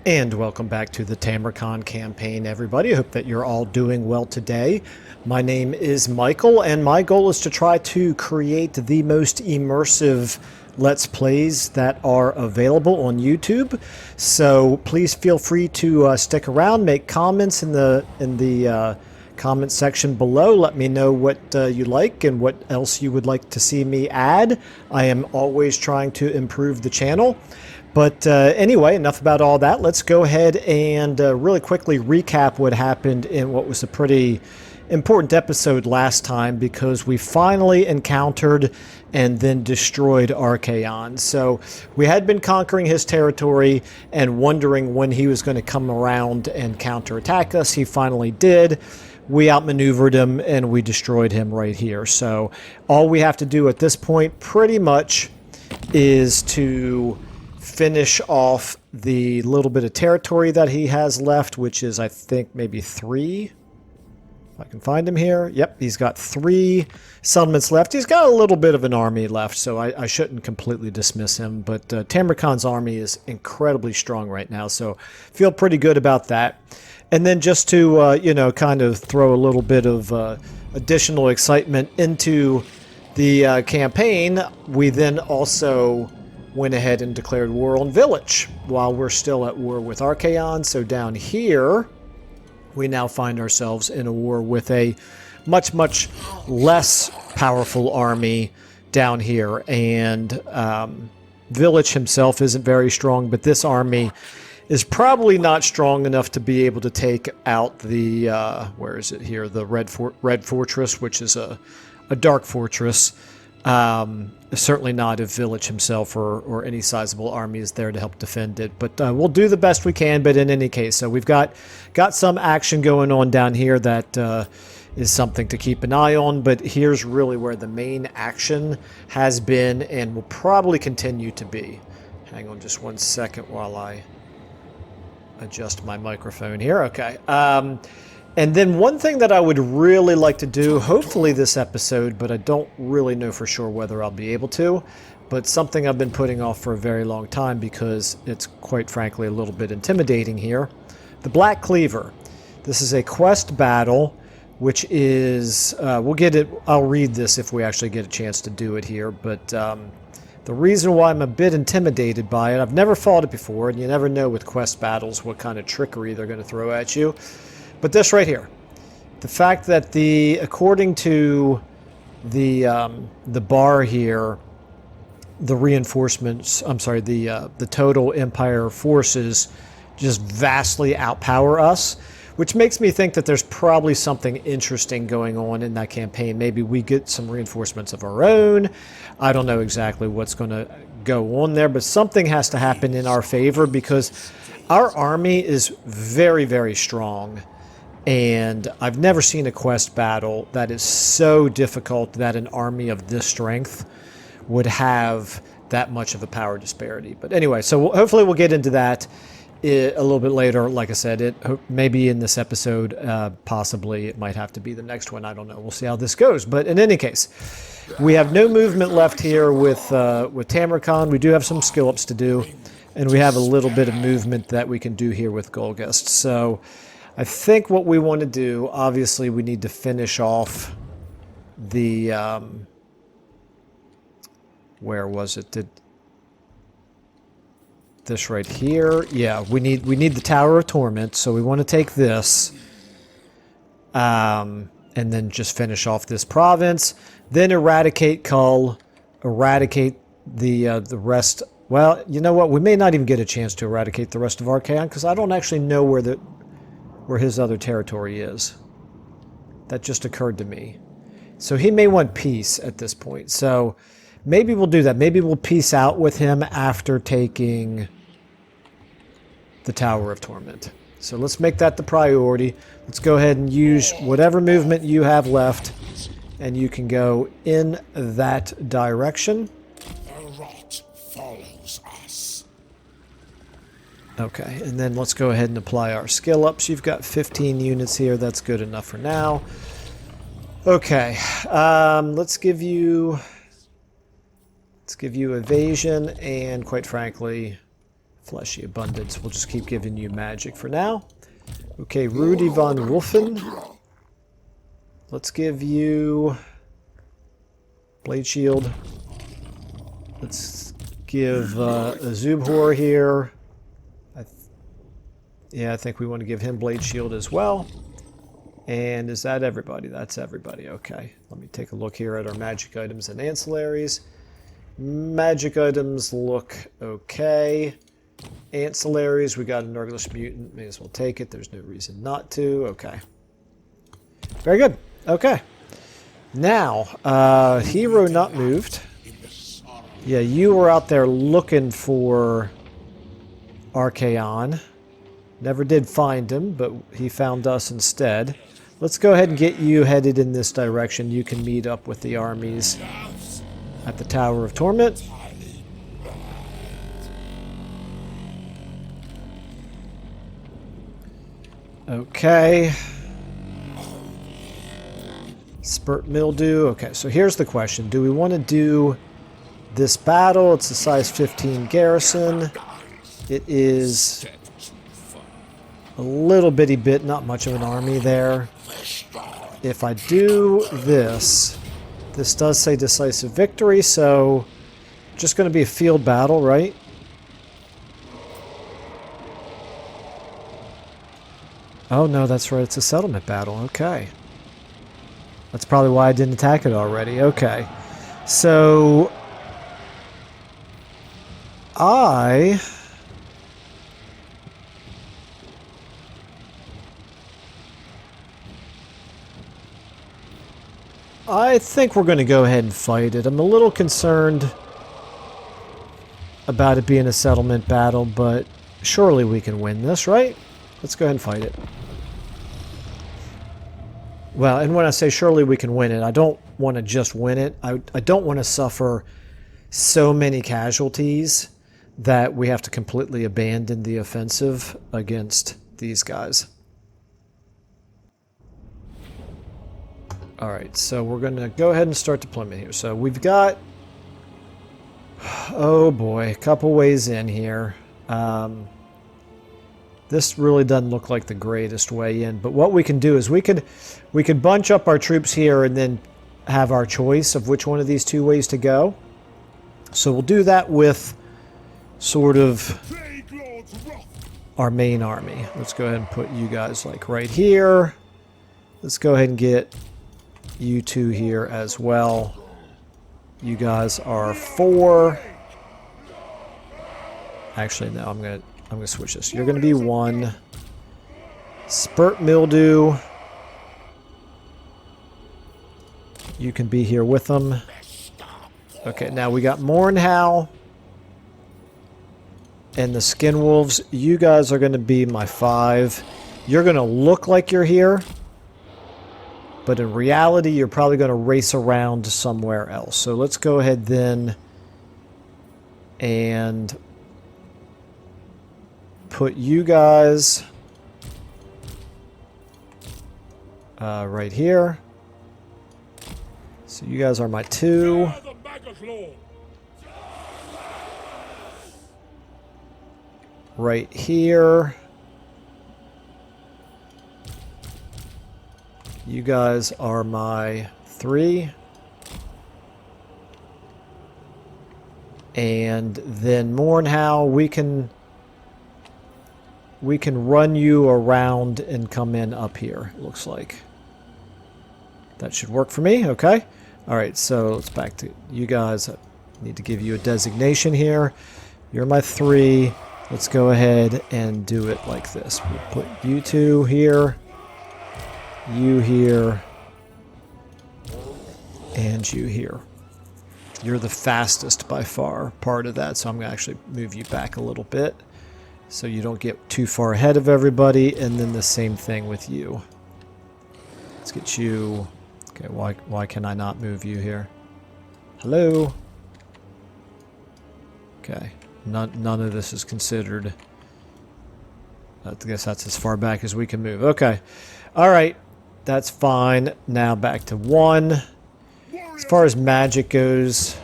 And welcome back to the Tamurkhan campaign, everybody. I hope that you're all doing well today. My name is Michael, and my goal is to try to create the most immersive Let's Plays that are available on YouTube. So please feel free to stick around, make comments in the comment section below. Let me know what you like and what else you would like to see me add. I am always trying to improve the channel. But anyway, enough about all that. Let's go ahead and really quickly recap what happened in what was a pretty important episode last time, because we finally encountered and then destroyed Archaon. So we had been conquering his territory and wondering when he was going to come around and counterattack us. He finally did. We outmaneuvered him and we destroyed him right here. So all we have to do at this point pretty much is to finish off the little bit of territory that he has left, which is, I think, maybe 3. If I can find him here. Yep, he's got 3 settlements left. He's got a little bit of an army left, so I shouldn't completely dismiss him. But Tamurkhan's army is incredibly strong right now, so feel pretty good about that. And then just to, you know, kind of throw a little bit of additional excitement into the campaign, we then also went ahead and declared war on Village while we're still at war with Archaon. So down here, we now find ourselves in a war with a much, much less powerful army down here. And Village himself isn't very strong, but this army is probably not strong enough to be able to take out the, where is it here? The Red Fortress, which is a dark fortress. Certainly not if Village himself or any sizable army is there to help defend it. But we'll do the best we can. But in any case, so we've got some action going on down here that is something to keep an eye on. But here's really where the main action has been and will probably continue to be. Hang on just one second while I adjust my microphone here. Okay. And then one thing that I would really like to do, hopefully this episode, but I don't really know for sure whether I'll be able to, but something I've been putting off for a very long time because it's quite frankly a little bit intimidating here. The Black Cleaver. This is a quest battle, which is, we'll get it, I'll read this if we actually get a chance to do it here, but the reason why I'm a bit intimidated by it, I've never fought it before, and you never know with quest battles what kind of trickery they're going to throw at you. But this right here, the fact that according to the bar here, the reinforcements, I'm sorry, the total Empire forces just vastly outpower us, which makes me think that there's probably something interesting going on in that campaign. Maybe we get some reinforcements of our own. I don't know exactly what's going to go on there, but something has to happen in our favor because our army is very, very strong. And I've never seen a quest battle that is so difficult that an army of this strength would have that much of a power disparity. But anyway, so hopefully we'll get into that a little bit later. Like I said, maybe in this episode, possibly it might have to be the next one. I don't know. We'll see how this goes. But in any case, we have no movement left here with Tamurkhan. We do have some skill ups to do, and we have a little bit of movement that we can do here with Golgust. So I think what we want to do, obviously, we need to finish off the, where was it? This right here. Yeah, we need the Tower of Torment, so we want to take this, and then just finish off this province. Then eradicate Kull, eradicate the rest. Well, you know what? We may not even get a chance to eradicate the rest of Archaon because I don't actually know where his other territory is. That just occurred to me. So he may want peace at this point. So maybe we'll do that. Maybe we'll peace out with him after taking the Tower of Torment. So let's make that the priority. Let's go ahead and use whatever movement you have left, and you can go in that direction. The rot follows us. Okay, and then let's go ahead and apply our skill ups. You've got 15 units here. That's good enough for now. Okay, let's give you evasion, and quite frankly, Fleshy abundance. We'll just keep giving you magic for now. Okay, Rudy von Wolfen. Let's give you blade shield. Let's give a Zubhor here. I think we want to give him blade shield as well. And is that everybody? That's everybody. Okay. Let me take a look here at our magic items and ancillaries. Magic items look okay. Ancillaries, we got a Nurglish mutant. May as well take it. There's no reason not to. Okay. Very good. Okay. Now, hero not moved. Yeah, you were out there looking for Archaon. Never did find him, but he found us instead. Let's go ahead and get you headed in this direction. You can meet up with the armies at the Tower of Torment. Okay. Spurt mildew. Okay, so here's the question. Do we want to do this battle? It's a size 15 garrison. It is a little bitty bit, not much of an army there. If I do this, this does say decisive victory, so just going to be a field battle, right? Oh no, that's right, it's a settlement battle. Okay. That's probably why I didn't attack it already. Okay. So I think we're going to go ahead and fight it. I'm a little concerned about it being a settlement battle, but surely we can win this, right? Let's go ahead and fight it. Well, and when I say surely we can win it, I don't want to just win it. I don't want to suffer so many casualties that we have to completely abandon the offensive against these guys. Alright, so we're going to go ahead and start deployment here. So we've got, oh boy, a couple ways in here. This really doesn't look like the greatest way in, but what we can do is we could bunch up our troops here and then have our choice of which one of these two ways to go. So we'll do that with sort of our main army. Let's go ahead and put you guys like right here. Let's go ahead and get you two here as well. You guys are 4. Actually, no, I'm gonna switch this. You're gonna be 1. Spurt mildew. You can be here with them. Okay, now we got Mornhow and the Skin Wolves. You guys are gonna be my 5. You're gonna look like you're here, but in reality, you're probably going to race around somewhere else. So let's go ahead then and put you guys right here. So you guys are my 2. Right here. You guys are my 3. And then Mornhow, we can run you around and come in up here, it looks like. That should work for me, okay? Alright, so let's back to you guys. I need to give you a designation here. You're my 3. Let's go ahead and do it like this. We'll put you 2 here. You here, and you here. You're the fastest by far part of that, so I'm going to actually move you back a little bit so you don't get too far ahead of everybody, and then the same thing with you. Let's get you... Okay, why can I not move you here? Hello? Okay, none of this is considered. I guess that's as far back as we can move. Okay, alright. That's fine. Now back to 1. As far as magic goes,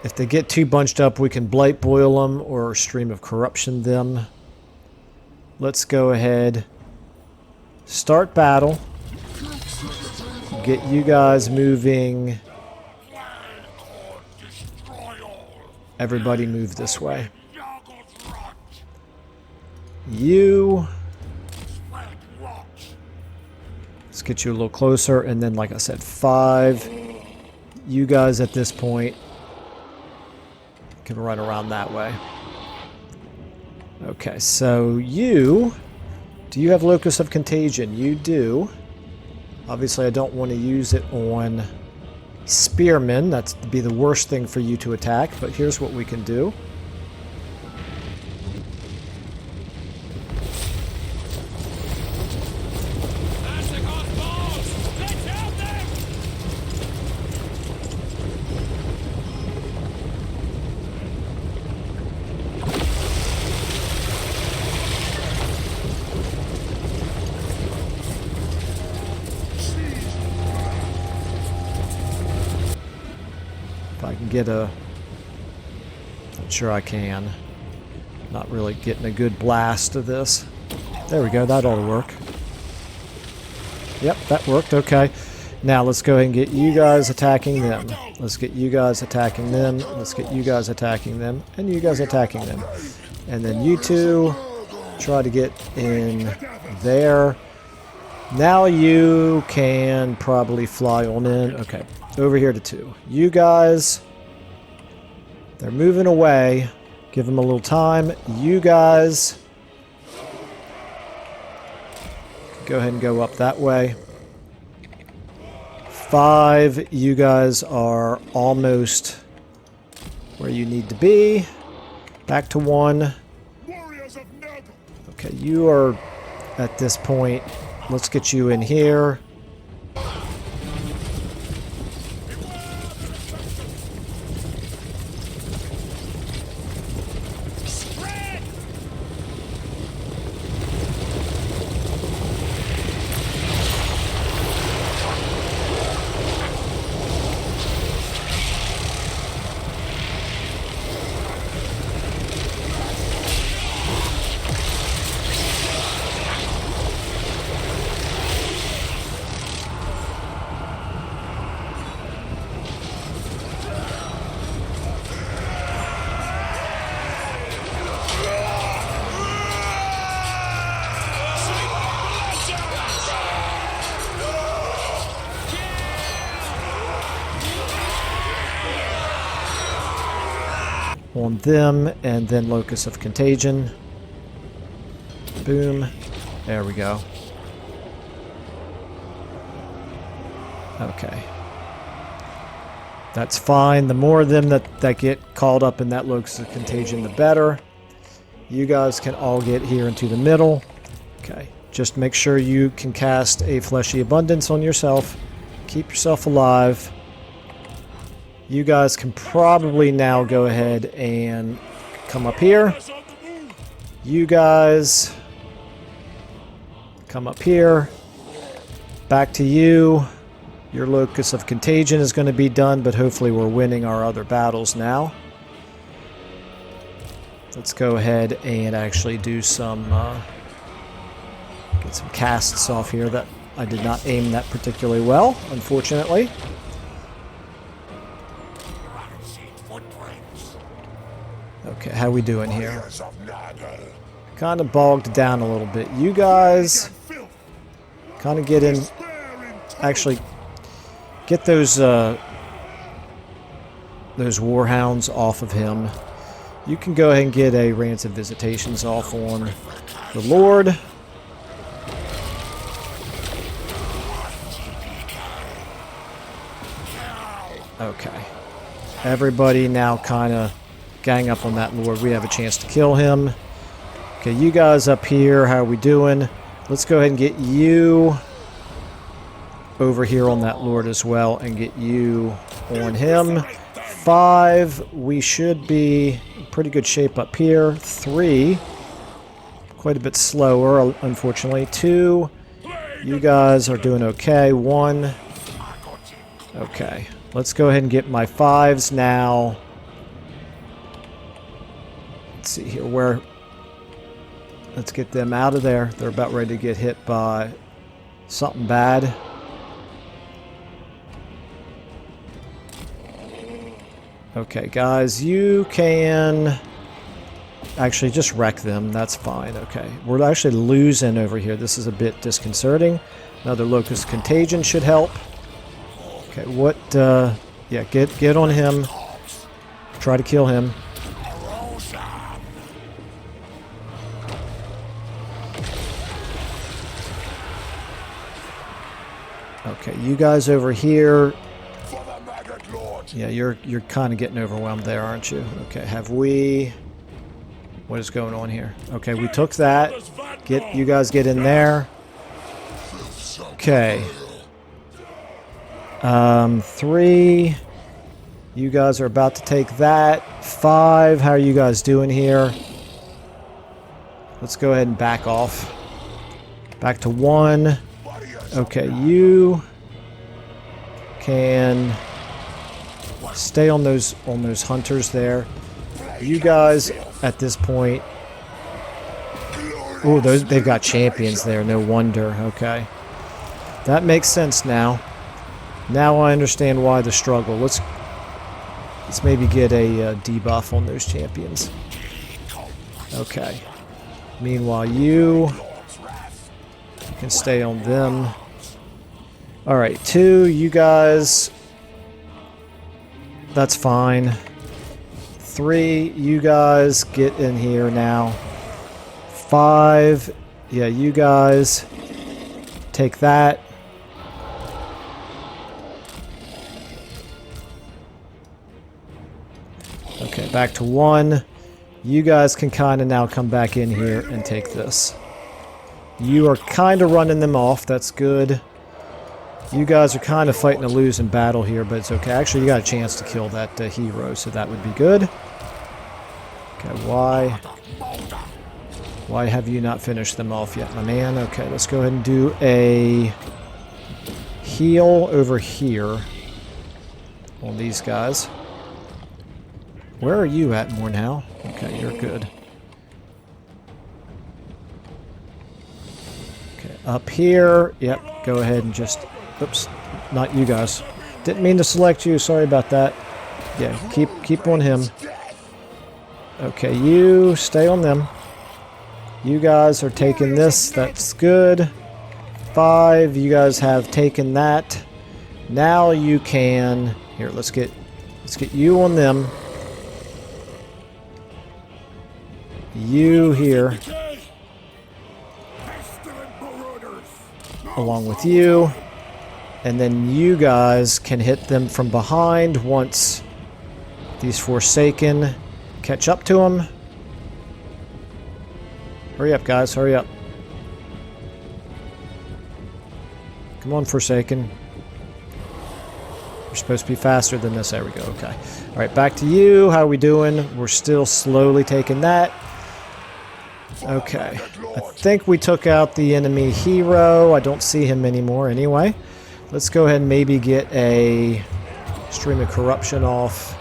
If they get too bunched up, we can blight boil them or stream of corruption them. Let's go ahead. Start battle. Get you guys moving. Everybody move this way. You. Let's get you a little closer. And then, like I said, 5. You guys at this point can run around that way. Okay, so you... Do you have Locus of Contagion? You do. Obviously, I don't want to use it on Spearmen. That's be the worst thing for you to attack, but here's what we can do. I can get a... Not sure I can. Not really getting a good blast of this. There we go, that ought to work. Yep, that worked, okay. Now let's go ahead and get you guys attacking them. Let's get you guys attacking them. Let's get you guys attacking them. And you guys attacking them. And then you two try to get in there. Now you can probably fly on in. Okay, over here to 2. You guys, they're moving away. Give them a little time. You guys, go ahead and go up that way. 5, you guys are almost where you need to be. Back to 1. Okay, you are at this point. Let's get you in here. On them, and then Locus of Contagion. Boom. There we go. Okay. That's fine. The more of them that get called up in that Locus of Contagion, the better. You guys can all get here into the middle. Okay. Just make sure you can cast a Fleshy Abundance on yourself. Keep yourself alive. You guys can probably now go ahead and come up here. You guys come up here. Back to you. Your Locus of Contagion is going to be done, but hopefully we're winning our other battles now. Let's go ahead and actually do some... get some casts off here. That I did not aim that particularly well, unfortunately. Okay, how we doing here? Kind of bogged down a little bit. You guys kind of get in... Actually, get those warhounds off of him. You can go ahead and get a Rancid Visitations off on the Lord. Okay. Everybody now kind of gang up on that Lord. We have a chance to kill him. Okay, you guys up here, how are we doing? Let's go ahead and get you over here on that Lord as well and get you on him. 5, we should be in pretty good shape up here. 3, quite a bit slower, unfortunately. 2, you guys are doing okay. 1, okay. Let's go ahead and get my 5s now where... Let's get them out of there. They're about ready to get hit by something bad. Okay, guys, you can... Actually, just wreck them. That's fine. Okay. We're actually losing over here. This is a bit disconcerting. Another Locust Contagion should help. Okay, what... yeah, get on him. Try to kill him. Okay, you guys over here... For the Maggot Lord. Yeah, you're kind of getting overwhelmed there, aren't you? Okay, have we... What is going on here? Okay, we took that. You guys get in there. Okay. 3. You guys are about to take that. 5. How are you guys doing here? Let's go ahead and back off. Back to 1. Okay, you can stay on those hunters there. You guys at this point... Oh, they've got champions there. No wonder. Okay. That makes sense now. Now I understand why the struggle. Let's maybe get a debuff on those champions. Okay. Meanwhile, you can stay on them. Alright, 2, you guys... That's fine. 3, you guys get in here now. 5, yeah, you guys take that. Okay, back to 1. You guys can kind of now come back in here and take this. You are kind of running them off. That's good. You guys are kind of fighting a losing battle here, but it's okay. Actually, you got a chance to kill that hero, so that would be good. Okay, why have you not finished them off yet, my man? Okay, let's go ahead and do a heal over here on these guys. Where are you at, Mornhow? Okay, you're good. Okay, up here. Yep, go ahead and just... Oops, not you guys. Didn't mean to select you. Sorry about that. Yeah, keep on him. Okay, you stay on them. You guys are taking this. That's good. 5, you guys have taken that. Now you can... Here, let's get you on them. You here. Along with you. And then you guys can hit them from behind once these Forsaken catch up to them. Hurry up, guys. Hurry up. Come on, Forsaken. We're supposed to be faster than this. There we go. Okay. All right, back to you. How are we doing? We're still slowly taking that. Okay. I think we took out the enemy hero. I don't see him anymore anyway. Let's go ahead and maybe get a Stream of Corruption off.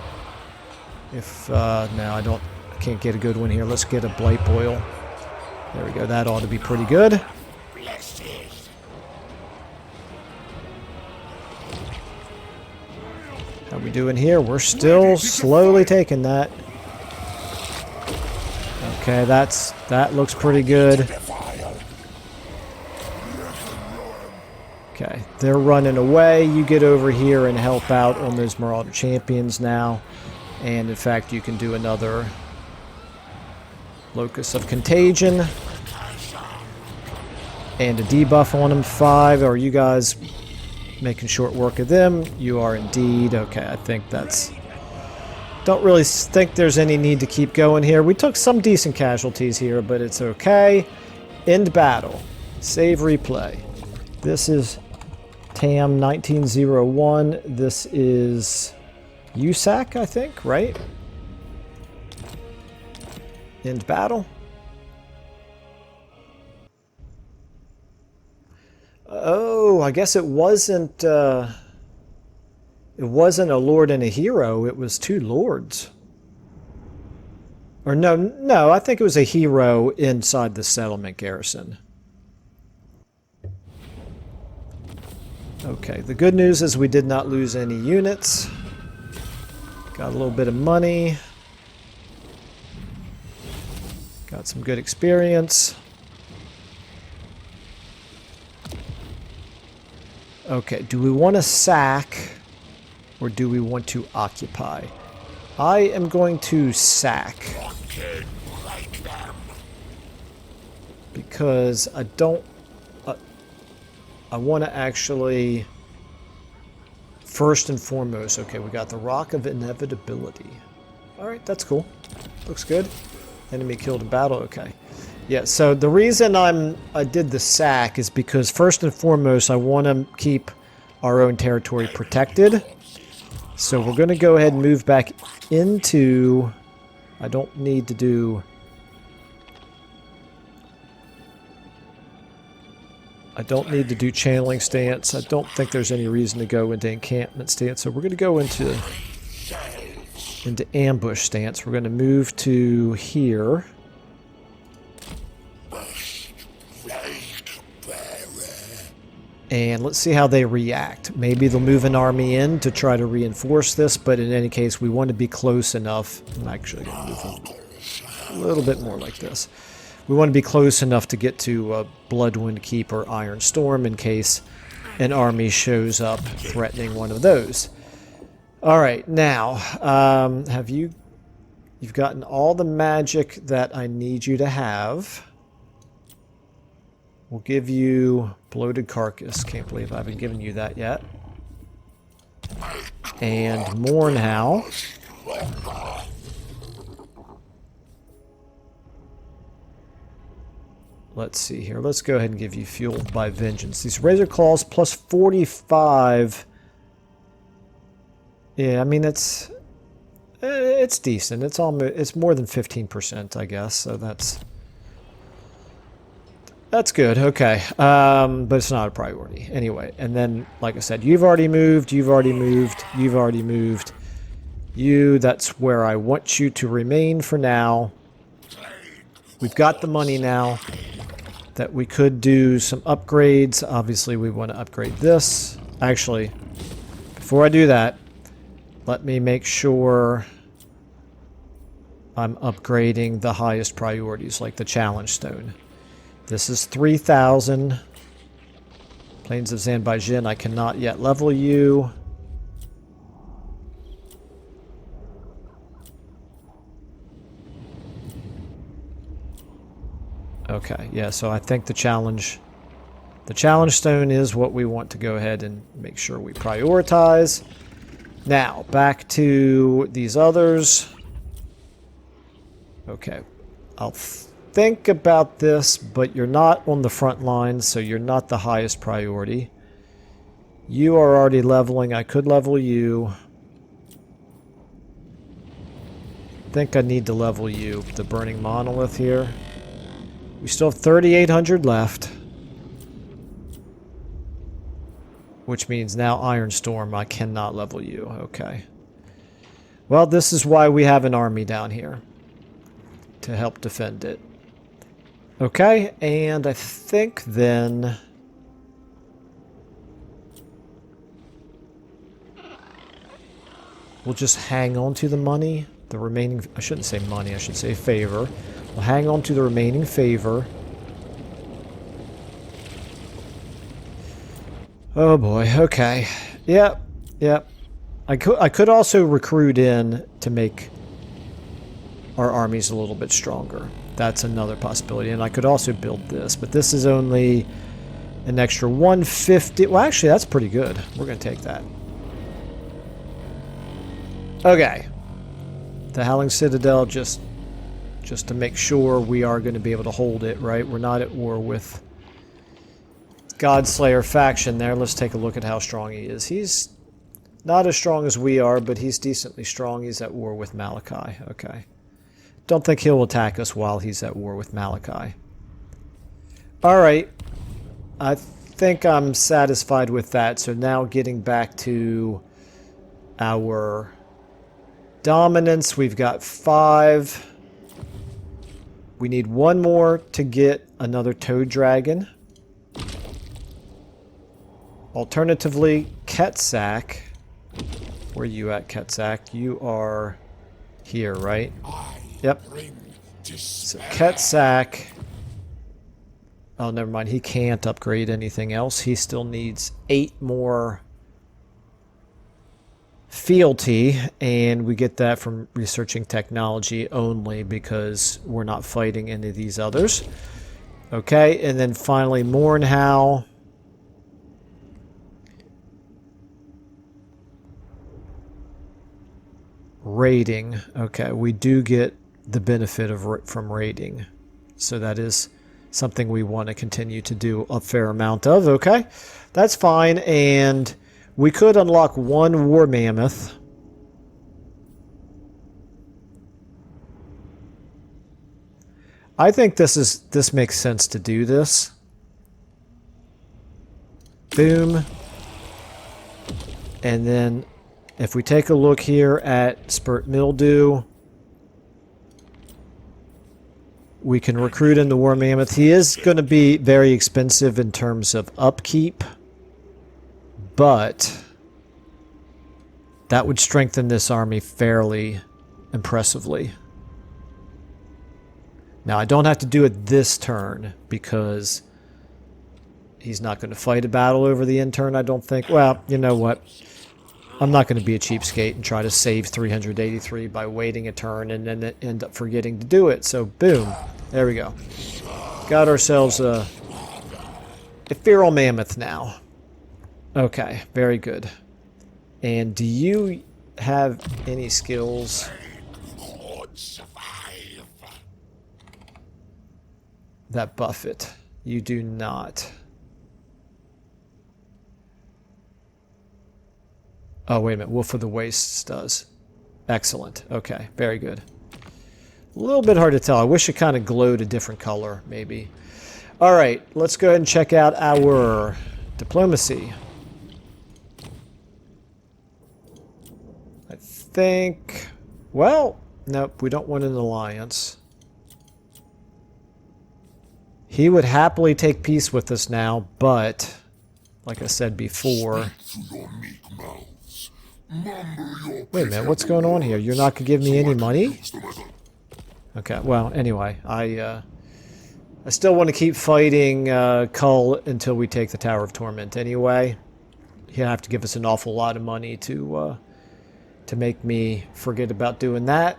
If, no, I can't get a good one here. Let's get a Blight Boil. There we go. That ought to be pretty good. How we doing here? We're still slowly taking that. Okay, that looks pretty good. Okay, they're running away. You get over here and help out on those Marauder Champions now. And in fact, you can do another Locus of Contagion. And a debuff on them. 5. Are you guys making short work of them? You are indeed. Okay, I think that's... Don't really think there's any need to keep going here. We took some decent casualties here, but it's okay. End battle. Save replay. This is Tam 1901. This is USAC, I think, right? End battle. Oh, I guess it wasn't a lord and a hero. It was 2 lords. Or no, I think it was a hero inside the settlement garrison. Okay, the good news is we did not lose any units. Got a little bit of money. Got some good experience. Okay, do we want to sack or do we want to occupy? I am going to sack. Because I don't... I want to actually... First and foremost, okay, we got the Rock of Inevitability. Alright, that's cool. Looks good. Enemy killed in battle, okay. Yeah, so the reason I did the sack is because first and foremost, I want to keep our own territory protected. So we're going to go ahead and move back into... I don't need to do... I don't need to do channeling stance. I don't think there's any reason to go into encampment stance. So we're going to go into ambush stance. We're going to move to here. And let's see how they react. Maybe they'll move an army in to try to reinforce this, but in any case, we want to be close enough. I'm actually going to move them a little bit more like this. We want to be close enough to get to Bloodwind Keep or Iron Storm in case an army shows up threatening one of those. Alright, now, you've gotten all the magic that I need you to have. We'll give you Bloated Carcass. Can't believe I haven't given you that yet. And Mourn Howl. Let's see here. Let's go ahead and give you Fueled by Vengeance. These Razor Claws plus 45. Yeah, I mean it's decent. It's more than 15%, I guess. So that's good. Okay, but it's not a priority anyway. And then, like I said, you've already moved. You've already moved. You've already moved. That's where I want you to remain for now. We've got the money now that we could do some upgrades. Obviously, we want to upgrade this. Actually, before I do that, let me make sure I'm upgrading the highest priorities, like the Challenge Stone. This is 3,000. Plains of Zanbaijin, I cannot yet level you. Okay, yeah, so I think the challenge stone is what we want to go ahead and make sure we prioritize. Now, back to these others. Okay, I'll think about this, but you're not on the front lines, so you're not the highest priority. You are already leveling. I could level you. I think I need to level you. The Burning Monolith here. We still have 3,800 left. Which means now Iron Storm, I cannot level you. Okay. Well, this is why we have an army down here. To help defend it. Okay, and I think then... we'll just hang on to the money. The remaining... I shouldn't say money, I should say favor. We'll hang on to the remaining favor. Oh boy, okay. Yep. I could also recruit in to make our armies a little bit stronger. That's another possibility. And I could also build this, but this is only an extra 150. Well, actually, that's pretty good. We're going to take that. Okay. The Howling Citadel, just to make sure we are going to be able to hold it, right? We're not at war with Godslayer faction there. Let's take a look at how strong he is. He's not as strong as we are, but he's decently strong. He's at war with Malachi. Okay. Don't think he'll attack us while he's at war with Malachi. Alright. I think I'm satisfied with that. So now getting back to our dominance. We've got 5 We need one more to get another toad dragon. Alternatively, Ketsack. Where are you at, Ketsack? You are here, right? Yep. So Ketsack. Oh, never mind. He can't upgrade anything else. He still needs 8 more fealty, and we get that from researching technology only because we're not fighting any of these others. Okay, and then finally Mornhow. Raiding. Okay, we do get the benefit of from raiding. So that is something we want to continue to do a fair amount of. Okay, that's fine. And we could unlock one War Mammoth. I think this makes sense to do this. Boom. And then if we take a look here at Spurt Mildew, we can recruit in the War Mammoth. He is going to be very expensive in terms of upkeep, but that would strengthen this army fairly impressively. Now, I don't have to do it this turn because he's not going to fight a battle over the end turn, I don't think. Well, you know what? I'm not going to be a cheapskate and try to save 383 by waiting a turn and then end up forgetting to do it. So, boom. There we go. Got ourselves a feral mammoth now. Okay, very good. And do you have any skills? That buff it. You do not. Oh, wait a minute. Wolf of the Wastes does. Excellent. Okay, very good. A little bit hard to tell. I wish it kind of glowed a different color, maybe. All right, let's go ahead and check out our diplomacy. I think... Well, nope, we don't want an alliance. He would happily take peace with us now, but, like I said before... Wait a minute, what's going on here? You're not going to give me any money? Okay, well, anyway, I still want to keep fighting Kull until we take the Tower of Torment anyway. He'll have to give us an awful lot of money to make me forget about doing that.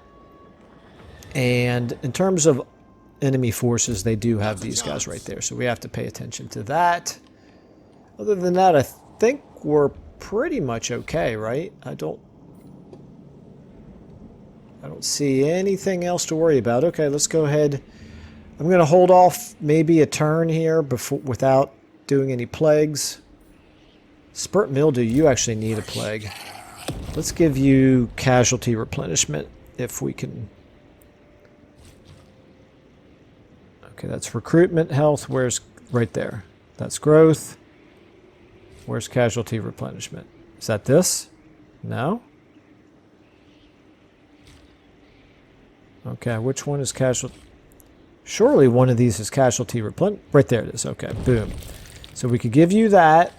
And in terms of enemy forces, they do have these guys right there, so we have to pay attention to that. Other than that, I think we're pretty much okay, right? I don't see anything else to worry about. Okay, let's go ahead. I'm going to hold off maybe a turn here before without doing any plagues. Spurt Mildew, you actually need a plague. Let's give you casualty replenishment if we can. Okay, that's recruitment health. Where's right there? That's growth. Where's casualty replenishment? Is that this? No? Okay, which one is casualty? Surely one of these is casualty replenishment. Right there it is. Okay, boom. So we could give you that.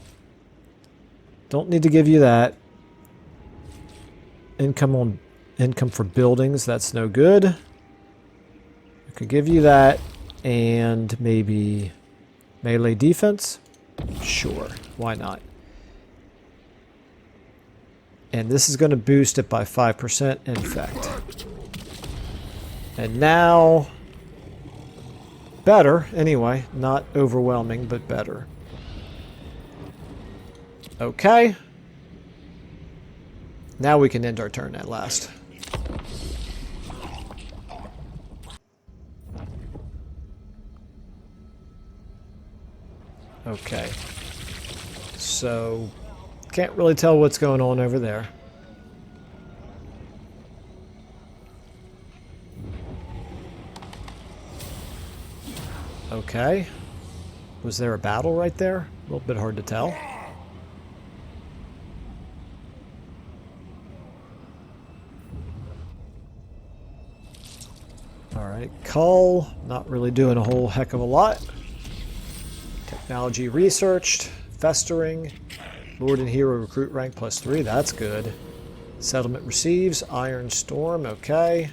Don't need to give you that. Income for buildings, that's no good. I could give you that and maybe melee defense. Sure, why not? And this is going to boost it by 5% infect. And now, better, anyway. Not overwhelming, but better. Okay. Now we can end our turn at last. Okay. So, can't really tell what's going on over there. Okay. Was there a battle right there? A little bit hard to tell. Alright. Alright, Cull, not really doing a whole heck of a lot. Technology researched, festering, Lord and Hero recruit rank +3, that's good. Settlement receives, Iron Storm, okay.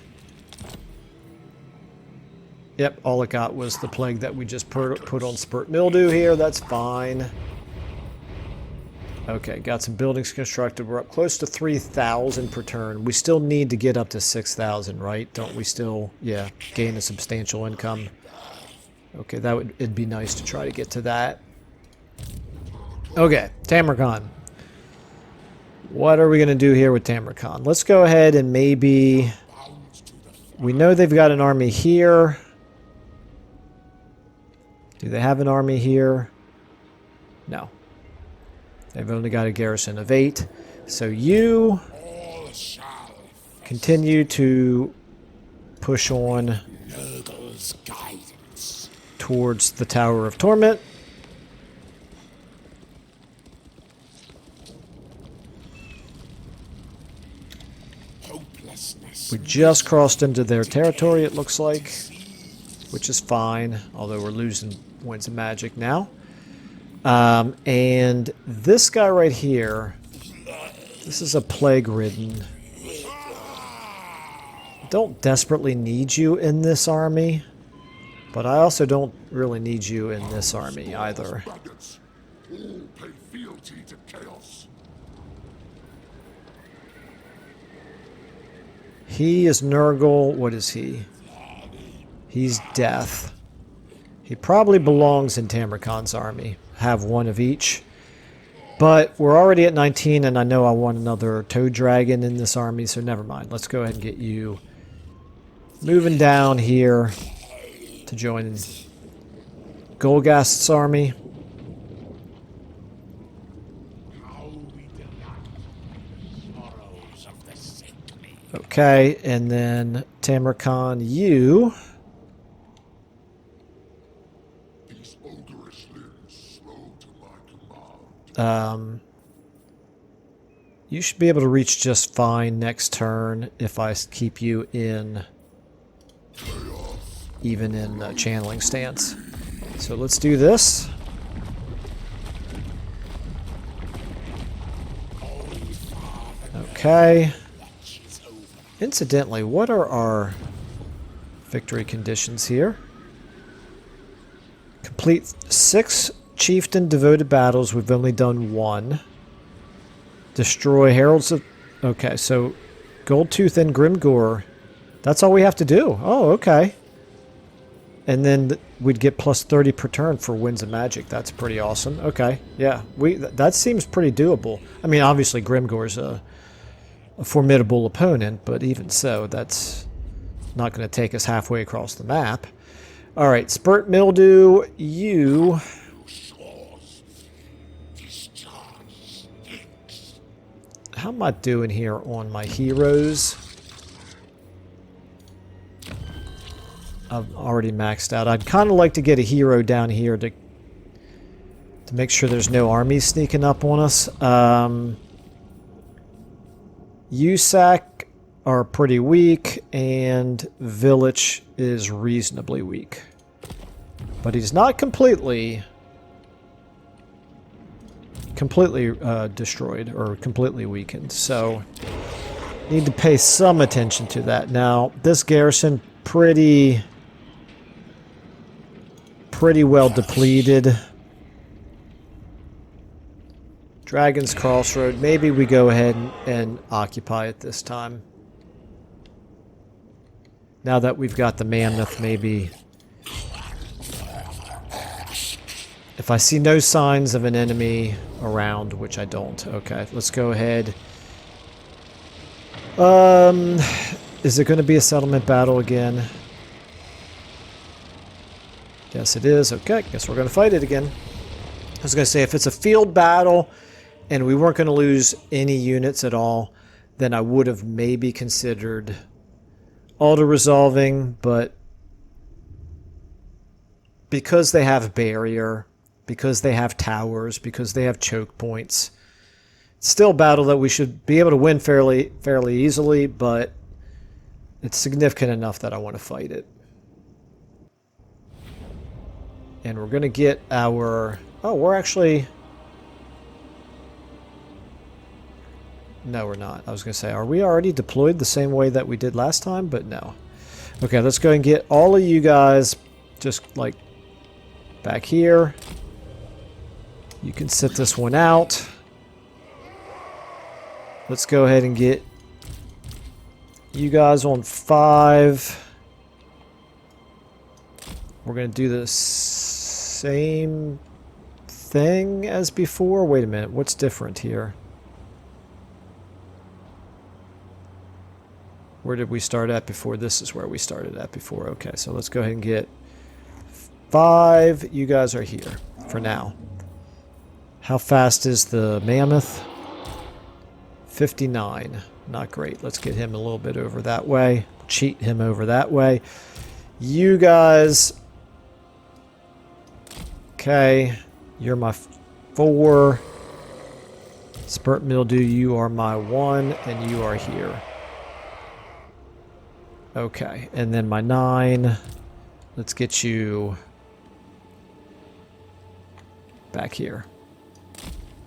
Yep, all it got was the plague that we just put on Spurt Mildew here, that's fine. Okay, got some buildings constructed. We're up close to 3,000 per turn. We still need to get up to 6,000, right? Don't we still, yeah, gain a substantial income? Okay, it'd be nice to try to get to that. Okay, Tamurkhan. What are we going to do here with Tamurkhan? Let's go ahead and maybe... We know they've got an army here. Do they have an army here? No. They've only got a garrison of 8. So you continue to push on towards the Tower of Torment. We just crossed into their territory, it looks like, which is fine, although we're losing points of magic now. And this guy right here, this is a plague-ridden. Don't desperately need you in this army, but I also don't really need you in this army either. He is Nurgle. What is he? He's Death. He probably belongs in Tamurkhan's army. Have one of each. But we're already at 19, and I know I want another Toad Dragon in this army, so never mind. Let's go ahead and get you moving down here to join Golgast's army. Okay, and then Tamurkhan, you... You should be able to reach just fine next turn if I keep you in, even in channeling stance. So let's do this. Okay. Incidentally, what are our victory conditions here? Complete 6 chieftain devoted battles. We've only done 1. Destroy heralds of... Okay, so Goldtooth and Grimgore. That's all we have to do. Oh, okay. And then we'd get plus 30 per turn for Winds of Magic. That's pretty awesome. Okay, yeah. That seems pretty doable. I mean, obviously Grimgore's a formidable opponent, but even so, that's not going to take us halfway across the map. Alright, Spurt Mildew, you... How am I doing here on my heroes? I've already maxed out. I'd kind of like to get a hero down here to make sure there's no armies sneaking up on us. USAC are pretty weak, and Village is reasonably weak. But he's not completely destroyed or completely weakened, so need to pay some attention to that. Now, this garrison pretty well depleted. Dragon's Crossroad. Maybe we go ahead and occupy it this time. Now that we've got the Mammoth, maybe... If I see no signs of an enemy around, which I don't. Okay, let's go ahead. Is it going to be a settlement battle again? Yes, it is. Okay, guess we're going to fight it again. I was going to say, if it's a field battle and we weren't going to lose any units at all, then I would have maybe considered auto-resolving, but because they have barrier, because they have towers, because they have choke points, it's still a battle that we should be able to win fairly easily, but it's significant enough that I want to fight it. And we're going to get our... Oh, we're actually... No, we're not. I was going to say, are we already deployed the same way that we did last time? But no. Okay, let's go and get all of you guys just like back here. You can sit this one out. Let's go ahead and get you guys on 5. We're going to do the same thing as before. Wait a minute. What's different here? Where did we start at before? This is where we started at before. Okay, so let's go ahead and get 5. You guys are here for now. How fast is the mammoth? 59. Not great. Let's get him a little bit over that way. Cheat him over that way. You guys... Okay. You're my 4. Spurt mildew, you are my 1, and you are here. Okay, and then my 9. Let's get you back here.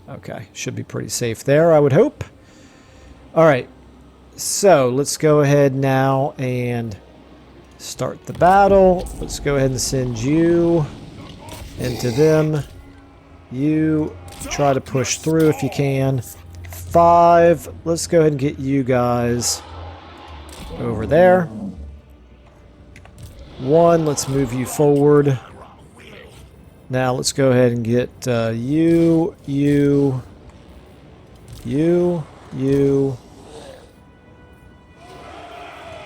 Okay, should be pretty safe there, I would hope. Alright, so let's go ahead now and start the battle. Let's go ahead and send you into them. You try to push through if you can. 5, let's go ahead and get you guys over there. 1, let's move you forward. Now let's go ahead and get you,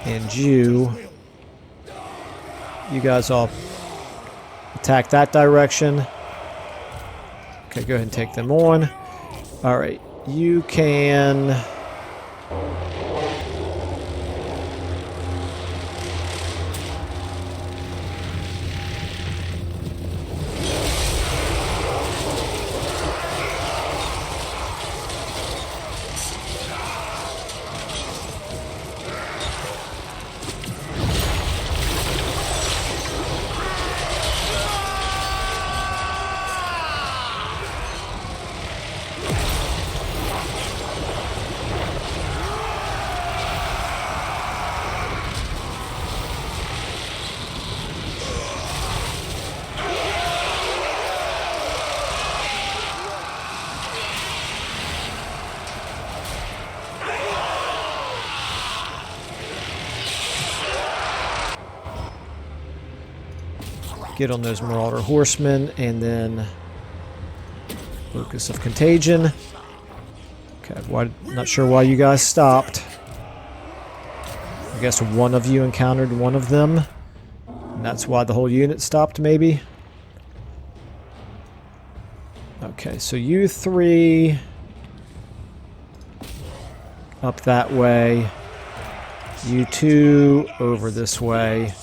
and you. You guys all attack that direction. Okay, go ahead and take them on. Alright, you can... Get on those Marauder Horsemen, and then Locus of Contagion. Okay, not sure why you guys stopped. I guess one of you encountered one of them, and that's why the whole unit stopped, maybe? Okay, so you 3 up that way. You 2 over this way.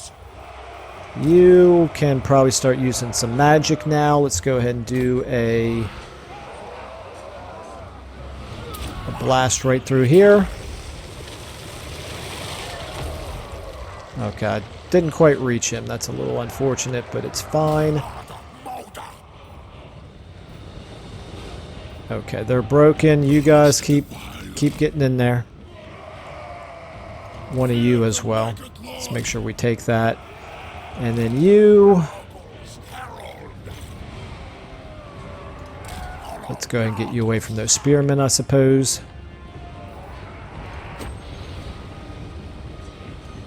You can probably start using some magic now. Let's go ahead and do a blast right through here. Okay, I didn't quite reach him. That's a little unfortunate, but it's fine. Okay, they're broken. You guys keep getting in there. One of you as well. Let's make sure we take that. And then you... Let's go ahead and get you away from those spearmen, I suppose. I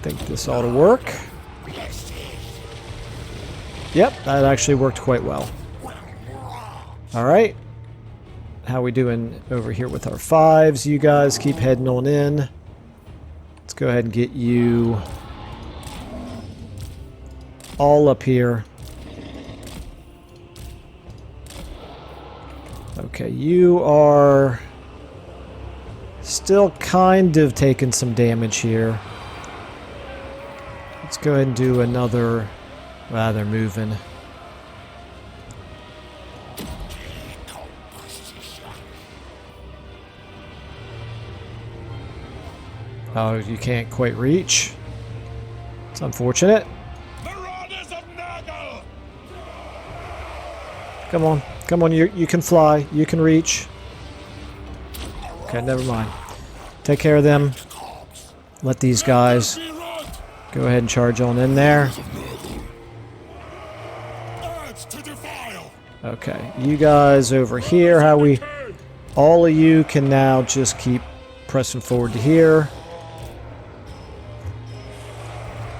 think this ought to work. Yep, that actually worked quite well. Alright. How we doing over here with our 5s? You guys keep heading on in. Let's go ahead and get you all up here. Okay, you are still kind of taking some damage here. Let's go ahead and do another... Wow, they're moving. Oh, you can't quite reach. It's unfortunate. Come on. Come on, you can fly. You can reach. Okay, never mind. Take care of them. Let these guys go ahead and charge on in there. Okay, you guys over here, how we... All of you can now just keep pressing forward to here.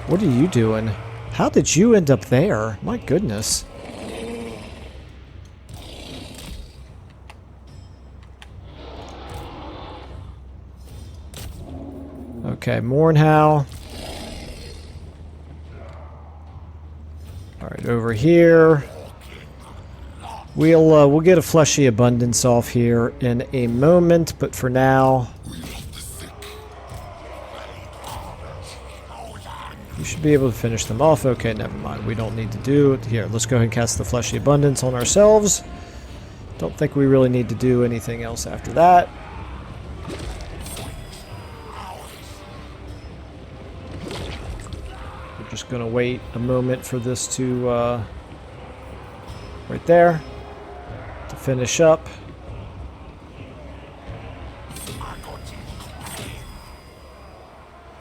What are you doing? How did you end up there? My goodness. Okay, Mornhow. Alright, over here. We'll get a fleshy abundance off here in a moment, but for now, you should be able to finish them off. Okay, never mind. We don't need to do it. Here, let's go ahead and cast the fleshy abundance on ourselves. Don't think we really need to do anything else after that. We're just going to wait a moment for this to, right there. To finish up.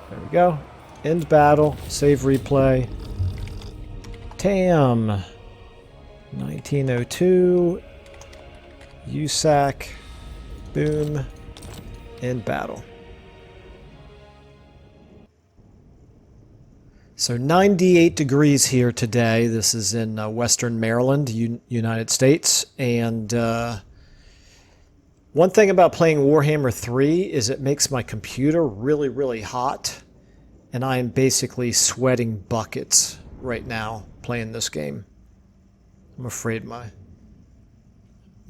There we go. End battle. Save replay. Tam. 1902. USAC. Boom. End battle. So 98 degrees here today. This is in Western Maryland, United States. And one thing about playing Warhammer 3 is it makes my computer really, really hot. And I am basically sweating buckets right now playing this game. I'm afraid my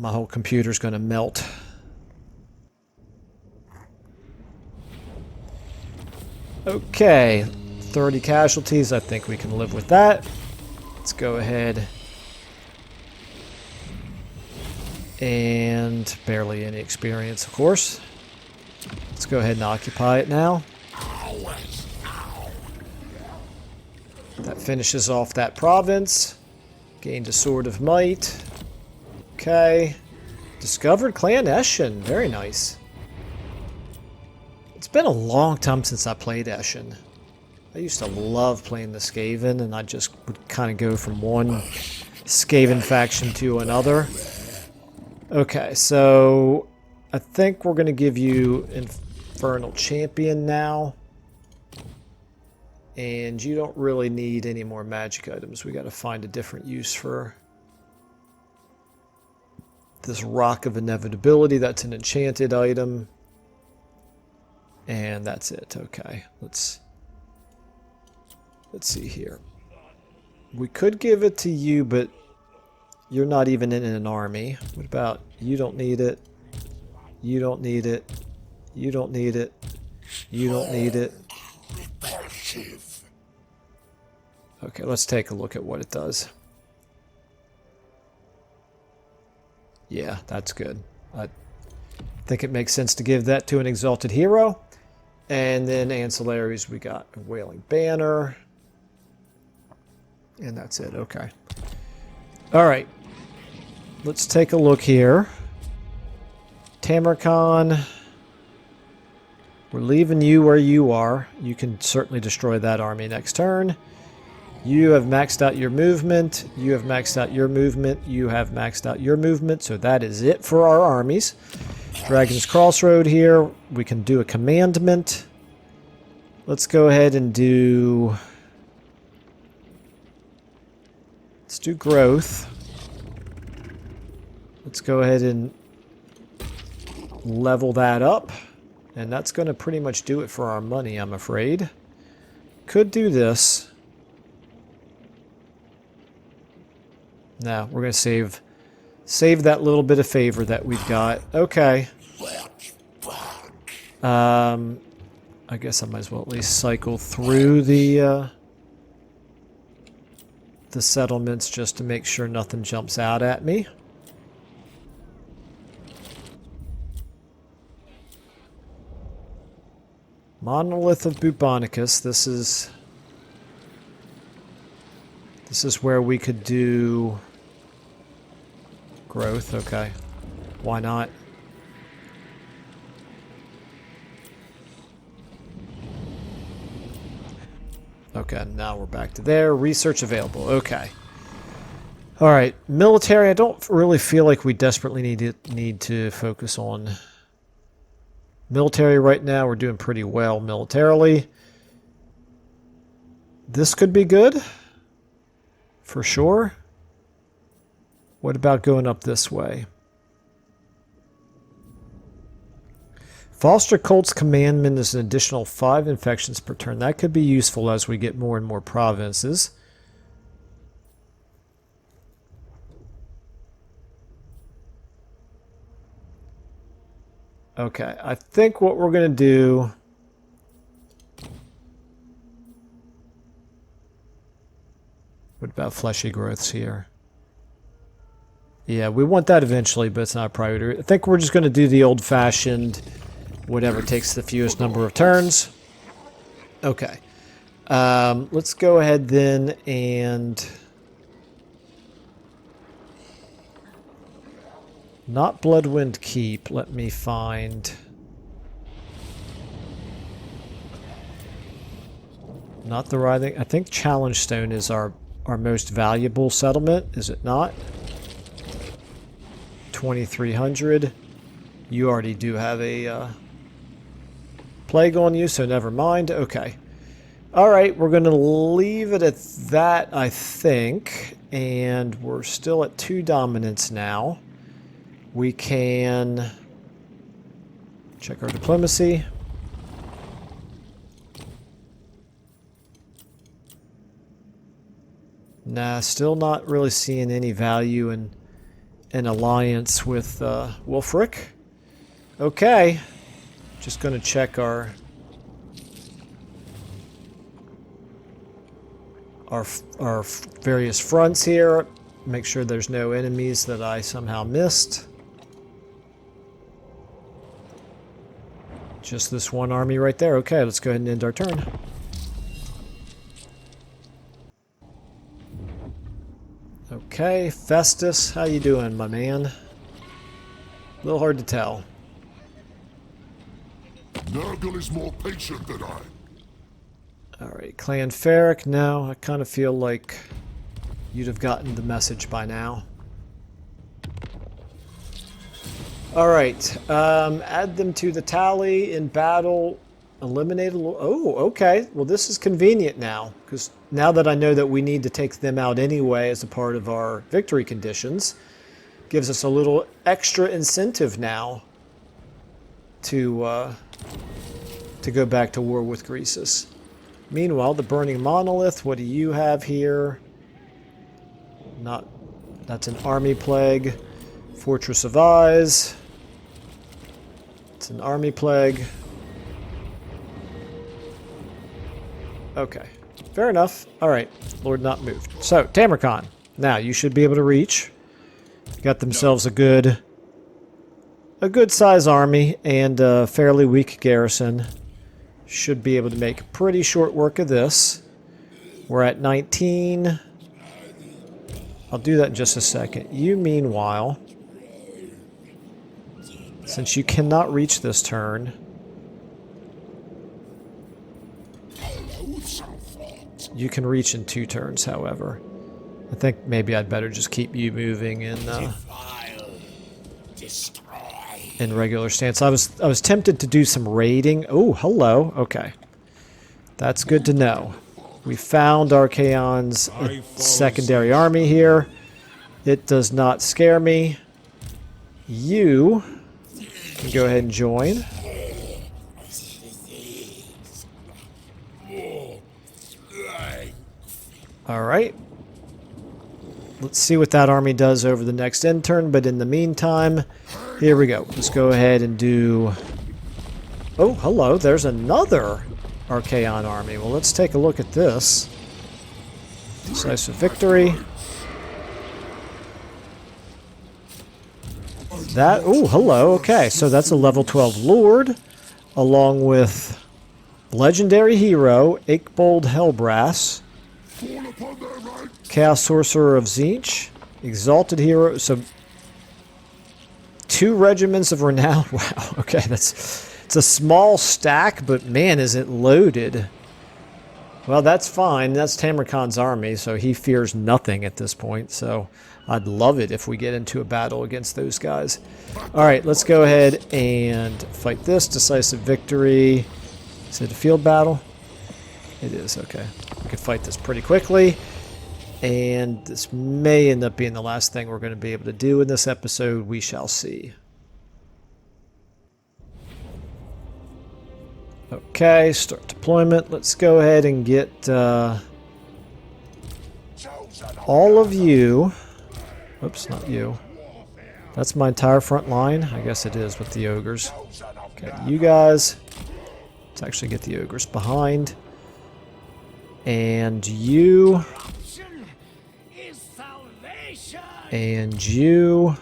whole computer's going to melt. Okay. 30 casualties, I think we can live with that. Let's go ahead. And barely any experience, of course. Let's go ahead and occupy it now. That finishes off that province. Gained a Sword of Might. Okay. Discovered Clan Eshin. Very nice. It's been a long time since I played Eshin. I used to love playing the Skaven, and I just would kind of go from one Skaven faction to another. Okay, so I think we're going to give you Infernal Champion now. And you don't really need any more magic items. We got to find a different use for this Rock of Inevitability. That's an enchanted item. And that's it. Okay, let's see here. We could give it to you, but you're not even in an army. What about you? Don't need it. You don't need it. You don't need it. You don't need it. Okay, let's take a look at what it does. Yeah, that's good. I think it makes sense to give that to an Exalted Hero. And then ancillaries, we got a Wailing Banner. And that's it. Okay. All right. Let's take a look here. Tamurkhan. We're leaving you where you are. You can certainly destroy that army next turn. You have maxed out your movement. You have maxed out your movement. You have maxed out your movement. So that is it for our armies. Dragon's Crossroad here. We can do a commandment. Let's go ahead and do... Let's do growth. Let's go ahead and level that up. And that's going to pretty much do it for our money, I'm afraid. Could do this. No, we're going to save that little bit of favor that we've got. Okay. I guess I might as well at least cycle through the settlements just to make sure nothing jumps out at me. Monolith of Bubonicus. This is where we could do growth. Okay. Why not? Okay, now we're back to there. Research available. Okay. All right. Military, I don't really feel like we desperately need to focus on military right now. We're doing pretty well militarily. This could be good. For sure. What about going up this way? Foster Colt's commandment is an additional 5 infections per turn. That could be useful as we get more and more provinces. Okay, I think what we're going to do... What about fleshy growths here? Yeah, we want that eventually, but it's not a priority. I think we're just going to do the old-fashioned, whatever takes the fewest number of turns. Okay. Let's go ahead then and... Not Bloodwind Keep. Let me find... Not the Writhing... I think Challenge Stone is our most valuable settlement, is it not? 2,300. You already do have a plague on you, so never mind. Okay. Alright, we're going to leave it at that, I think. And we're still at 2 dominance now. We can check our diplomacy. Nah, still not really seeing any value in an alliance with Wulfric. Okay. Just going to check our various fronts here. Make sure there's no enemies that I somehow missed. Just this one army right there. Okay, let's go ahead and end our turn. Okay, Festus, how you doing, my man? A little hard to tell. Nurgle is more patient than I. Alright, Clan Ferric, now I kind of feel like you'd have gotten the message by now. Alright, add them to the tally in battle. Eliminate a little... Oh, okay. Well, this is convenient now, because now that I know that we need to take them out anyway as a part of our victory conditions, gives us a little extra incentive now to go back to war with Greasus. Meanwhile, the Burning Monolith, what do you have here? Not... That's an army plague. Fortress of Eyes. It's an army plague. Okay, fair enough. All right, Lord not moved. So, Tamurkhan. Now, you should be able to reach. Got themselves a good size army and a fairly weak garrison. Should be able to make pretty short work of this. We're at 19. I'll do that in just a second. You, meanwhile, since you cannot reach this turn, you can reach in 2 turns, however. I think maybe I'd better just keep you moving in regular stance. I was tempted to do some raiding. Oh, hello. Okay. That's good to know. We found Archaon's secondary army here. It does not scare me. You can go ahead and join. Alright. Let's see what that army does over the next end turn, but in the meantime, here we go. Let's go ahead and do... Oh, hello, there's another Archaon army. Well, let's take a look at this. Decisive victory. That... Oh, hello, okay, so that's a level 12 Lord, along with legendary hero, Aikbold Hellbrass. Chaos Sorcerer of Tzeentch, Exalted Hero. So 2 regiments of renown. Wow, okay, it's a small stack, but man, is it loaded. Well, that's fine. That's Tamurkhan's army, so he fears nothing at this point. So I'd love it if we get into a battle against those guys. All right, let's go ahead and fight this. Decisive victory. Is it a field battle? It is, okay. We can fight this pretty quickly. And this may end up being the last thing we're going to be able to do in this episode. We shall see. Okay, start deployment. Let's go ahead and get all of you. Oops, not you. That's my entire front line. I guess it is with the ogres. Okay, you guys. Let's actually get the ogres behind. And you. And you.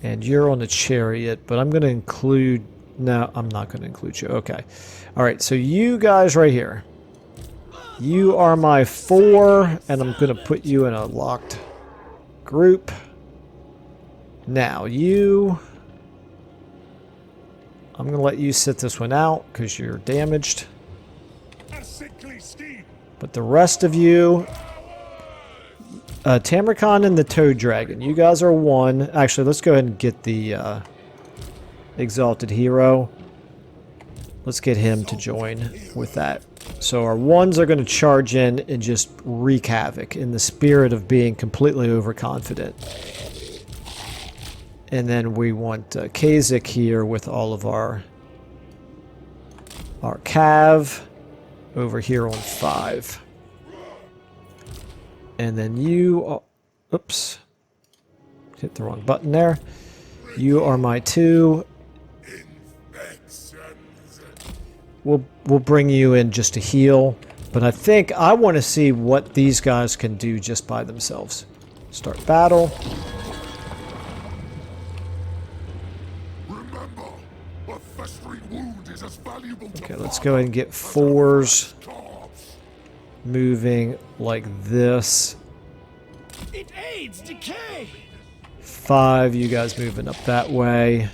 And you're on the chariot, but I'm going to include... No, I'm not going to include you. Okay. All right, so you guys right here. You are my 4, and I'm going to put you in a locked group. Now, you... I'm going to let you sit this one out because you're damaged. But the rest of you... Tamurkhan and the Toad Dragon. You guys are 1. Actually, let's go ahead and get the Exalted Hero. Let's get him to join with that. So our 1s are going to charge in and just wreak havoc in the spirit of being completely overconfident. And then we want Kasich here with all of our Cav over here on 5. And then you... oops. Hit the wrong button there. You are my 2. We'll bring you in just to heal. But I think I want to see what these guys can do just by themselves. Start battle. Remember, a festering wound is as valuable to Okay, let's go ahead and get 4s moving like this. It aids decay. 5, you guys moving up that way.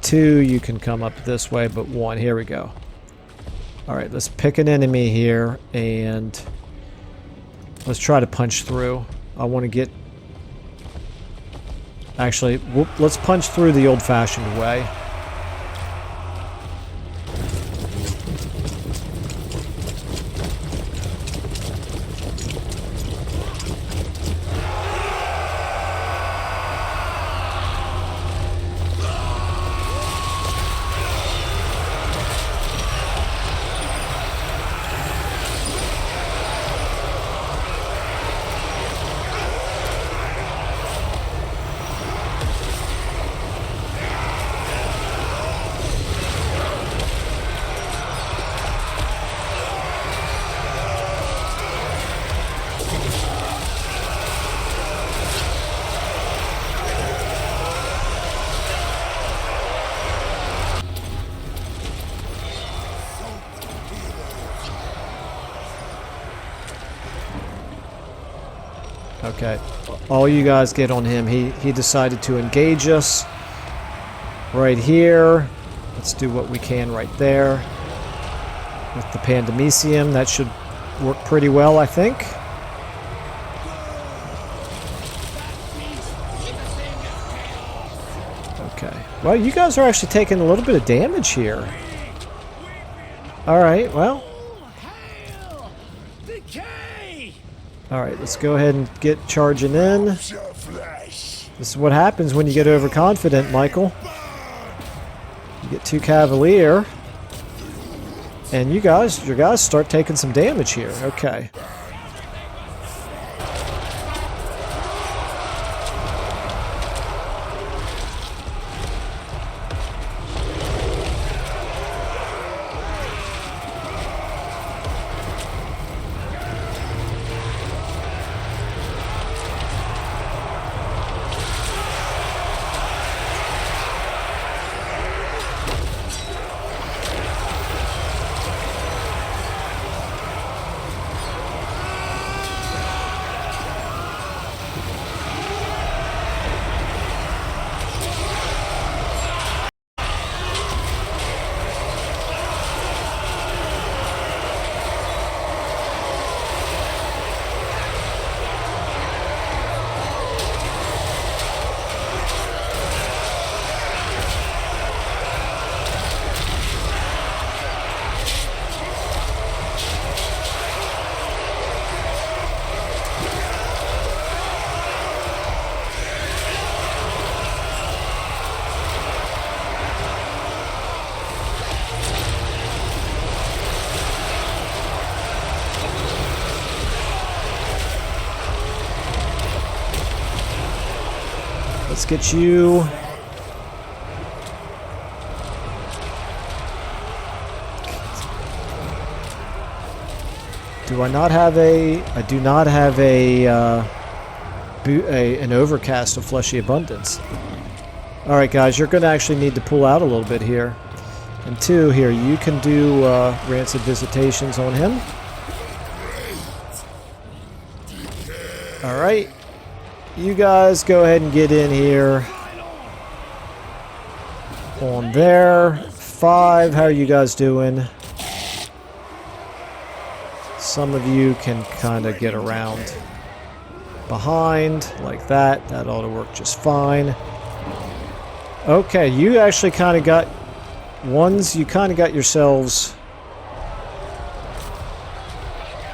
2, you can come up this way, but 1, here we go. Alright, let's pick an enemy here, and let's try to punch through. I want to get... Actually, let's punch through the old-fashioned way. Okay, all you guys get on him. He decided to engage us right here. Let's do what we can right there with the Pandemicium. That should work pretty well, I think. Okay, well, you guys are actually taking a little bit of damage here. Alright, well. Alright, let's go ahead and get charging in. This is what happens when you get overconfident, Michael. You get 2 Cavalier. And your guys start taking some damage here. Okay. Let's get you. Do I not have a... I do not have an overcast of fleshy abundance. Alright guys, you're going to actually need to pull out a little bit here. And 2, here, you can do rancid visitations on him. Alright. You guys go ahead and get in here. On there. 5, how are you guys doing? Some of you can kind of get around behind like that. That ought to work just fine. Okay, you actually kind of got you kind of got yourselves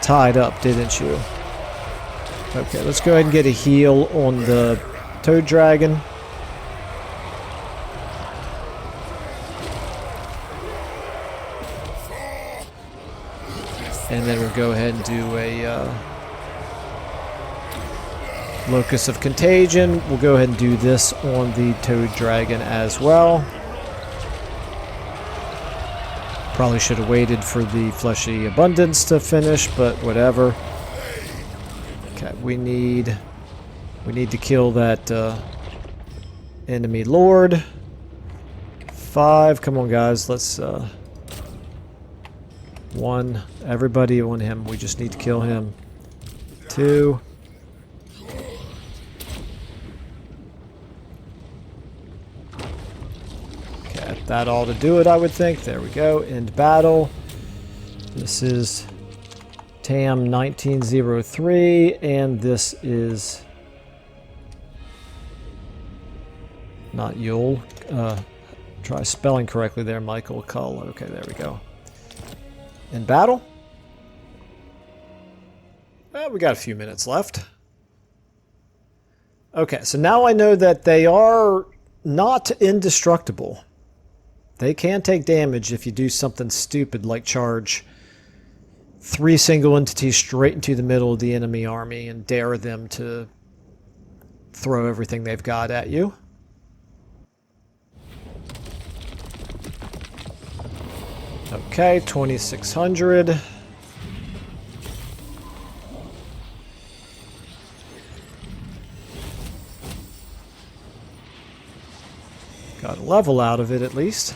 tied up, didn't you? Okay, let's go ahead and get a heal on the toad dragon. And then we'll go ahead and do a Locus of Contagion. We'll go ahead and do this on the toad dragon as well. Probably should have waited for the fleshy abundance to finish, but whatever. Okay, we need to kill that enemy lord. 5, come on guys, let's 1, everybody on him. We just need to kill him. 2. Okay, that ought to do it, I would think. There we go. End battle. This is Tam 1903, and this is not Yule. Try spelling correctly there, Michael Cull. Okay, there we go. In battle? Well, we got a few minutes left. Okay, so now I know that they are not indestructible. They can take damage if you do something stupid like charge 3 single entities straight into the middle of the enemy army and dare them to throw everything they've got at you. Okay, 2600. Got a level out of it at least.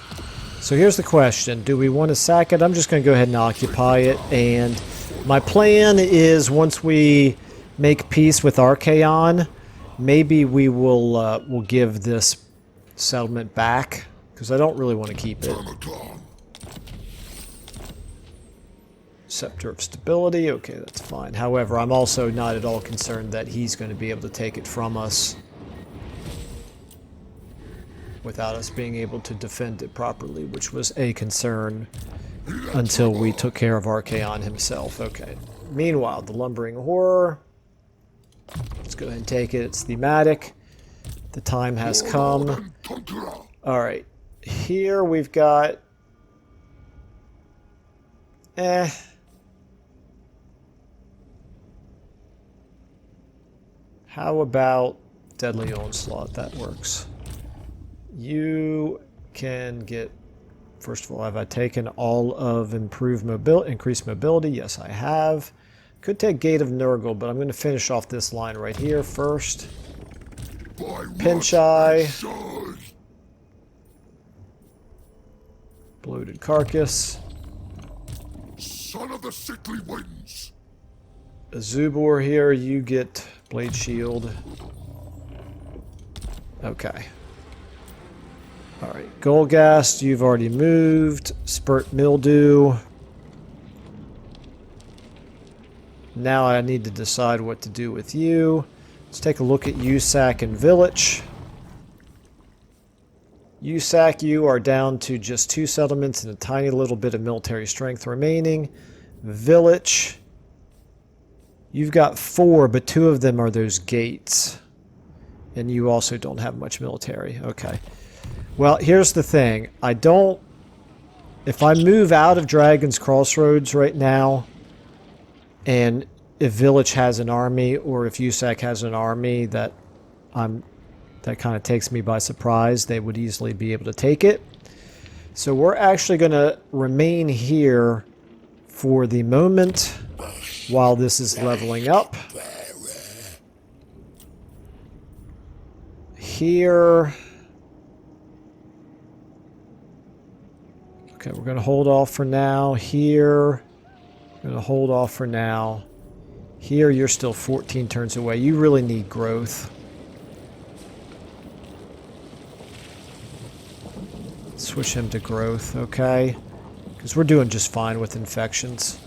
So here's the question. Do we want to sack it? I'm just going to go ahead and occupy it. And my plan is once we make peace with Archaon, maybe we will we'll give this settlement back. Because I don't really want to keep it. Scepter of Stability, okay, that's fine. However, I'm also not at all concerned that he's going to be able to take it from us without us being able to defend it properly, which was a concern until we took care of Archaon himself. Okay. Meanwhile, the Lumbering Horror. Let's go ahead and take it. It's thematic. The time has come. Alright. Here we've got... How about Deadly Onslaught? That works. You can get... First of all, have I taken all of increased mobility? Yes, I have. Could take Gate of Nurgle, but I'm going to finish off this line right here first. Pinch Eye. Bloated Carcass. Son of the sickly winds. Azubor here, you get Blade Shield. Okay. Alright, Golgast, you've already moved. Spurt Mildew. Now I need to decide what to do with you. Let's take a look at USAC and Village. USAC, you are down to just 2 settlements and a tiny little bit of military strength remaining. Village, you've got 4, but 2 of them are those gates. And you also don't have much military. Okay. Well, here's the thing. I don't... If I move out of Dragon's Crossroads right now, and if Village has an army, or if USAC has an army that I'm that kind of takes me by surprise. They would easily be able to take it. So we're actually going to remain here for the moment while this is leveling up. Here. Okay, we're going to hold off for now. Here. Going to hold off for now. Here, you're still 14 turns away. You really need growth. Switch him to growth, okay? Because we're doing just fine with infections.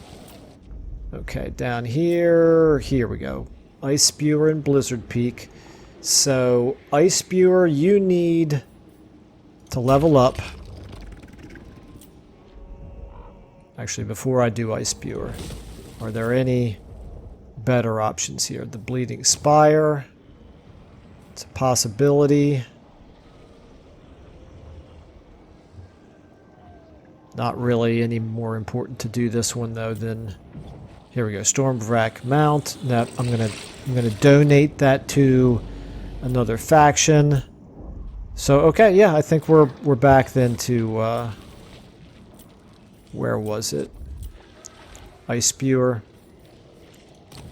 Okay, down here. Here we go. Ice Spewer and Blizzard Peak. So, Ice Spewer, you need to level up. Actually, before I do Ice Spewer, are there any better options here? The Bleeding Spire. It's a possibility. Not really any more important to do this one though than here we go. Stormwrack Mount. Now I'm gonna donate that to another faction. So okay, yeah, I think we're back then to where was it? Ice Spewer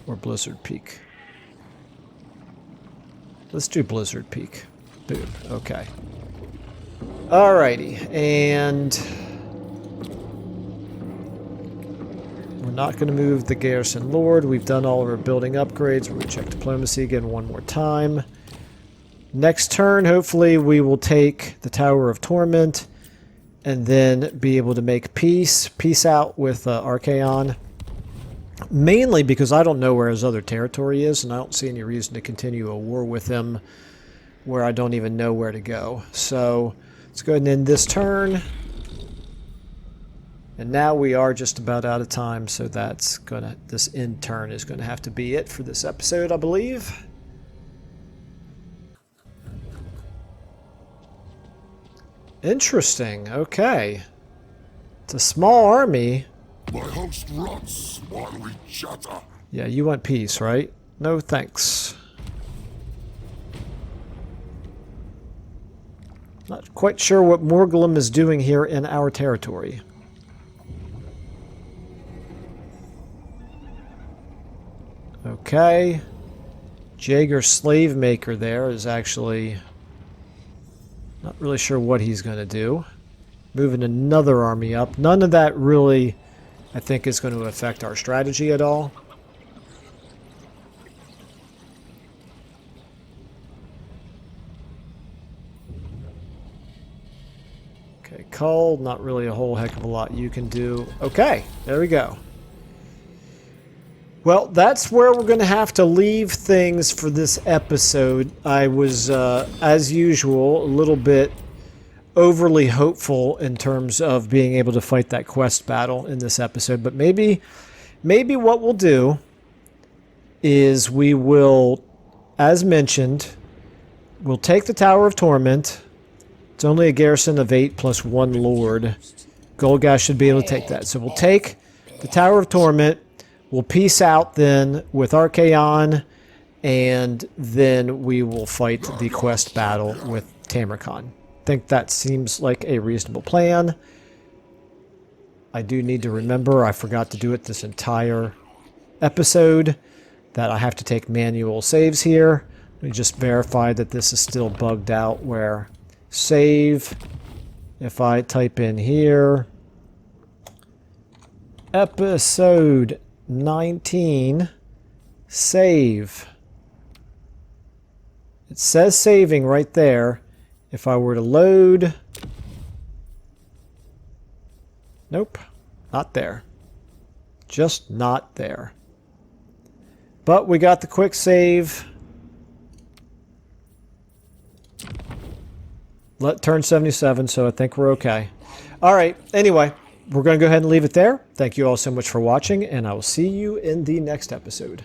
or Blizzard Peak? Let's do Blizzard Peak. Boom. Okay. Alrighty, and we're not going to move the Garrison Lord. We've done all of our building upgrades. We're going to check Diplomacy again one more time. Next turn, hopefully, we will take the Tower of Torment and then be able to make peace. Peace out with Archaon. Mainly because I don't know where his other territory is, and I don't see any reason to continue a war with him where I don't even know where to go. So, let's go ahead and end this turn. And now we are just about out of time, so that's gonna, this end turn is gonna have to be it for this episode, I believe. Interesting, okay. It's a small army. My host rots while we chatter. Yeah, you want peace, right? No thanks. Not quite sure what Morgulum is doing here in our territory. Okay. Jaeger Slave Maker there is actually not really sure what he's going to do. Moving another army up. None of that really, I think, is going to affect our strategy at all. Okay, Cull, not really a whole heck of a lot you can do. Okay, there we go. Well, that's where we're going to have to leave things for this episode. I was, as usual, a little bit overly hopeful in terms of being able to fight that quest battle in this episode. But maybe what we'll do is we will, as mentioned, we'll take the Tower of Torment. It's only a garrison of 8 plus 1 Lord. Golgash should be able to take that. So we'll take the Tower of Torment. We'll peace out then with Archaon, and then we will fight the quest battle with Tamurkhan. I think that seems like a reasonable plan. I do need to remember, I forgot to do it this entire episode, that I have to take manual saves here. Let me just verify that this is still bugged out where save, if I type in here, episode 19, save. It says saving right there. If I were to load, nope, not there. Just not there. But we got the quick save. Turn 77, so I think we're okay. All right, anyway, we're going to go ahead and leave it there. Thank you all so much for watching, and I will see you in the next episode.